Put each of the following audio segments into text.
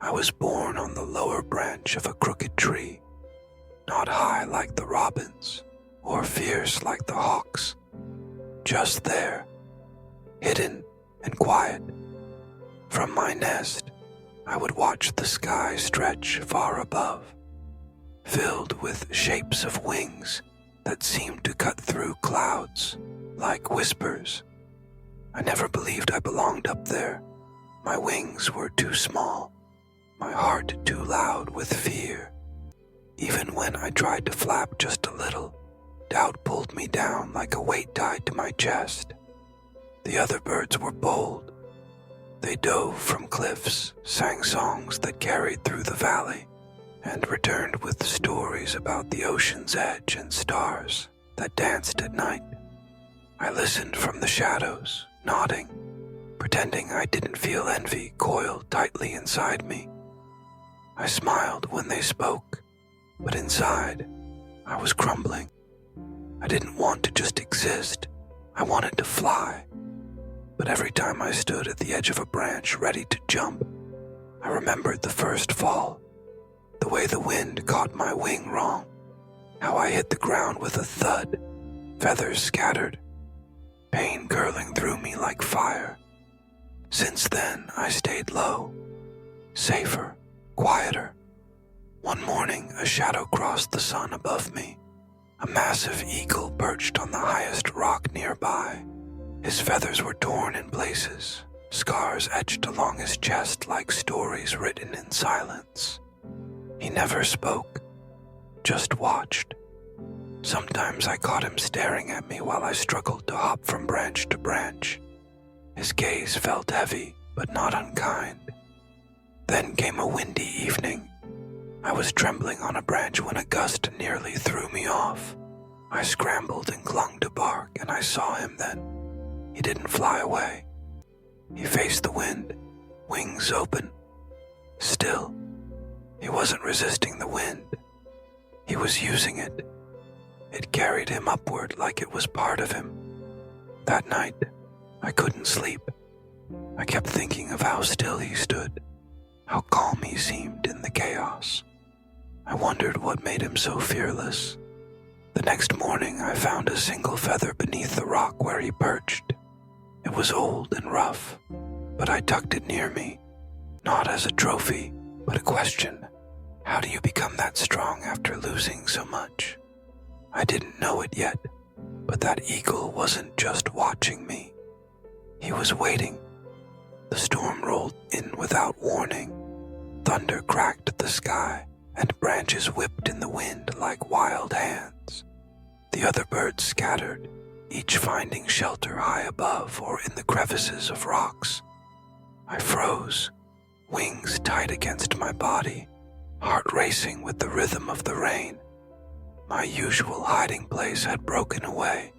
I was born on the lower branch of a crooked tree, not high like the robins or fierce like the hawks, just there, hidden and quiet. From my nest, I would watch the sky stretch far above, filled with shapes of wings that seemed to cut through clouds like whispers. I never believed I belonged up there. My wings were too small, my heart too loud with fear. Even when I tried to flap just a little, doubt pulled me down like a weight tied to my chest. The other birds were bold. They dove from cliffs, sang songs that carried through the valley, and returned with stories about the ocean's edge and stars that danced at night. I listened from the shadows, nodding, pretending I didn't feel envy coiled tightly inside me. I smiled when they spoke, but inside, I was crumbling. I didn't want to just exist. I wanted to fly. But every time I stood at the edge of a branch ready to jump, I remembered the first fall, the way the wind caught my wing wrong, how I hit the ground with a thud, feathers scattered, pain curling through me like fire. Since then, I stayed low, safer, quieter. One morning, a shadow crossed the sun above me. A massive eagle perched on the highest rock nearby. His feathers were torn in places, scars etched along his chest like stories written in silence. He never spoke, just watched. Sometimes I caught him staring at me while I struggled to hop from branch to branch. His gaze felt heavy, but not unkind. Then came a windy evening. I was trembling on a branch when a gust nearly threw me off. I scrambled and clung to bark, and I saw him then. He didn't fly away. He faced the wind, wings open. Still, he wasn't resisting the wind. He was using it. It carried him upward like it was part of him. That night, I couldn't sleep. I kept thinking of how still he stood, how calm he seemed in the chaos. I wondered what made him so fearless. The next morning, I found a single feather beneath the rock where he perched. It was old and rough, but I tucked it near me, not as a trophy, but a question. How do you become that strong after losing so much? I didn't know it yet, but that eagle wasn't just watching me. He was waiting. The storm rolled in without warning. Thunder cracked the sky, and branches whipped in the wind like wild hands. The other birds scattered, each finding shelter high above or in the crevices of rocks. I froze, wings tight against my body, heart racing with the rhythm of the rain. My usual hiding place had broken away,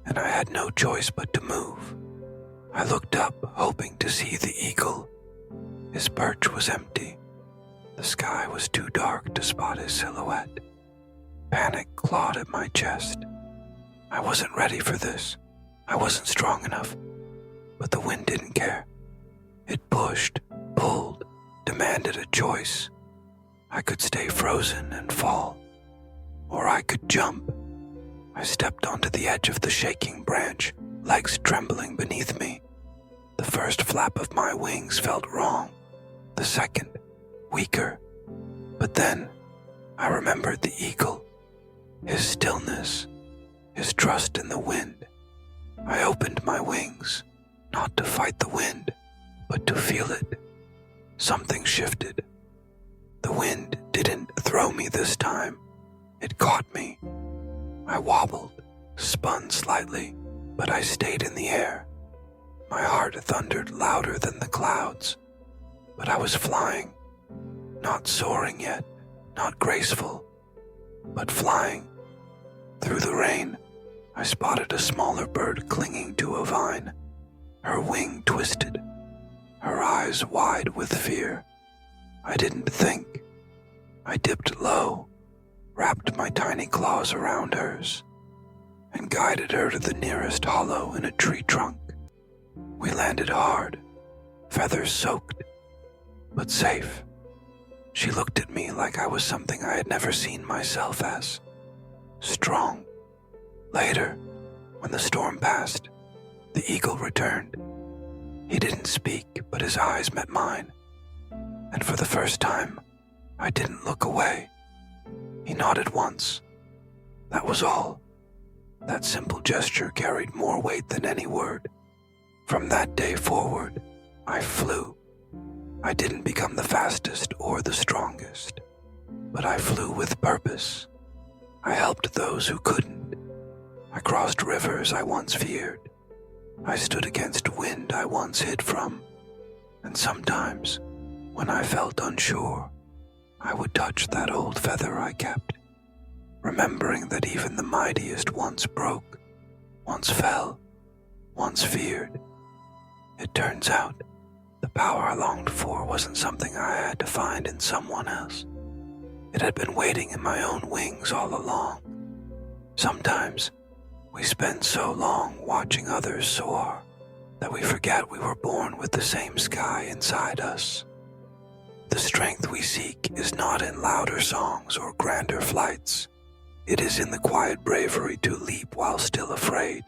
and I had no choice but to move. I looked up, hoping to see the eagle. His perch was empty. The sky was too dark to spot his silhouette. Panic clawed at my chest. I wasn't ready for this. I wasn't strong enough. But the wind didn't care. It pushed, pulled, demanded a choice. I could stay frozen and fall, or I could jump. I stepped onto the edge of the shaking branch, legs trembling beneath me. The first flap of my wings felt wrong. The second, weaker. But then, I remembered the eagle, his stillness, his trust in the wind. I opened my wings, not to fight the wind, but to feel it. Something shifted. The wind didn't throw me this time. It caught me. I wobbled, spun slightly, but I stayed in the air. My heart thundered louder than the clouds, but I was flying. Not soaring yet, not graceful, but flying. Through the rain, I spotted a smaller bird clinging to a vine, her wing twisted, her eyes wide with fear. I didn't think. I dipped low, wrapped my tiny claws around hers, and guided her to the nearest hollow in a tree trunk. We landed hard, feathers soaked, but safe. She looked at me like I was something I had never seen myself as. Strong. Later, when the storm passed, the eagle returned. He didn't speak, but his eyes met mine. And for the first time, I didn't look away. He nodded once. That was all. That simple gesture carried more weight than any word. From that day forward, I flew. I didn't become the fastest or the strongest, but I flew with purpose. I helped those who couldn't. I crossed rivers I once feared. I stood against wind I once hid from. And sometimes, when I felt unsure, I would touch that old feather I kept, remembering that even the mightiest once broke, once fell, once feared. It turns out, the power I longed for wasn't something I had to find in someone else. It had been waiting in my own wings all along. Sometimes, we spend so long watching others soar that we forget we were born with the same sky inside us. The strength we seek is not in louder songs or grander flights. It is in the quiet bravery to leap while still afraid,